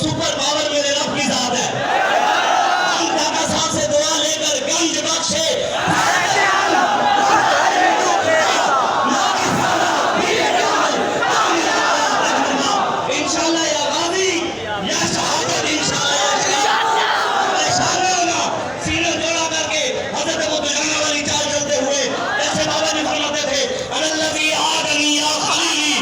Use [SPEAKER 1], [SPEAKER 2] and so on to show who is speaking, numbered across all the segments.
[SPEAKER 1] Super power मेरे रब की जात है। हम दादा साहब से दुआ लेकर गंज बख्शे इंशाल्लाह या गाजी या शहादत इंशाल्लाह परेशान होना सीने जोड़ा करके हजरत अबू दुजाना वाली चाल चलते हुए ऐसे बाबा ने फरमाते थे अल्लाजी आदमी या खलीली,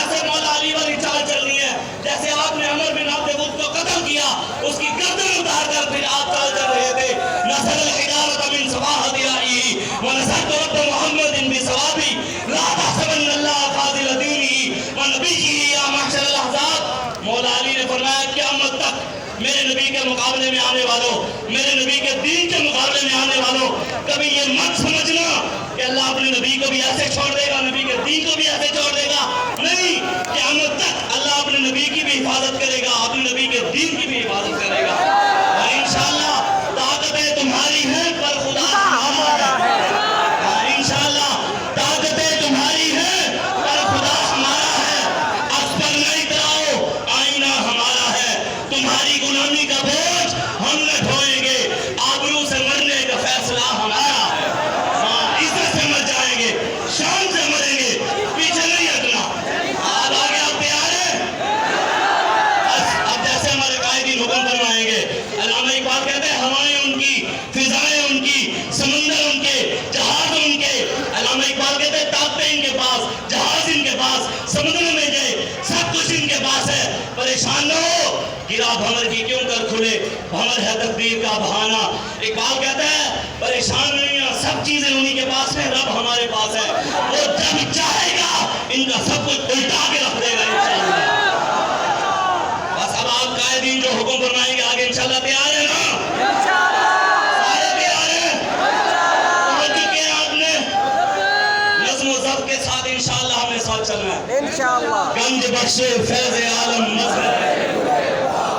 [SPEAKER 1] ऐसे मौला अली वाली चाल चलनी है जैसे आपने अमर बिन अब्द वुद को कत्ल किया, उसकी गर्दन उतार कर फिर आप चाल चल रहे थे। नसर हिदारत मिन सवाहत याई व नसरत रब मुहम्मद बिन सवाबी ला तहसबन अल्लाह फाजिल दीनी व नबीही या महशर अल अहजाब। मौला अली ने फरमाया क़यामत तक मेरे नबी के मुकाबले में आने वालों, मेरे नबी के दीन के मुकाबले में आने वालों, कभी ये मत समझना कि अल्लाह अपने नबी को भी ऐसे छोड़ देगा, नबी के दीन को भी ऐसे छोड़ देगा। नहीं, क़यामत तक अल्लाह अपने नबी की भी हिफाजत करेगा, अपने नबी के दीन की भी हिफाजत करेगा। और इंशाअल्लाह ताकतें तुम्हारी हैं पर खुदा हमारा है। इंशाअल्लाह ताकतें तुम्हारी हैं पर खुदा हमारा है। अब पर नहीं इतराओ, आईना हमारा है। तुम्हारी गुलामी का बोझ हम न ढोएंगे, आबरू से मरने का फैसला हमारा है। हाँ, इज्जत से मर जाएंगे, शान से मरेंगे, पीछे नहीं हटना। अब आगे आप तैयार हैं? अब जैसे हमारे कायदीन हुक्म फरमाएंगे, अल्लामा इकबाल कहते हैं हवाएं उनकी, फिजाएं उनकी, समुंदर उनके, जहाज उनके। अल्लामा इकबाल कहते हैं ताकतें इनके पास, जहाज इनके पास, समुद्र में गए, सब कुछ इनके पास है। परेशान न हो, गिरा भंवर की क्यों कर खुले, भंवर है तकदीर का बहाना। इकबाल कहता है परेशान नहीं है, सब चीजें उन्हीं के पास है, रब हमारे पास है। वो जब चाहेगा इनका सब कुछ उल्टा के रख देगा इंशाअल्लाह। बस अब आप कायदीन जो हुक्म फरमाएंगे आगे इंशाअल्लाह तैयार है ना? सारे तैयार हैं? समझ चुके हैं आपने? नज़्म व ज़ब्त के साथ इंशाअल्लाह हमें साथ चलना है।
[SPEAKER 2] इंशाअल्लाह।
[SPEAKER 1] गंज बख्शे फैज़ आलम मज़हर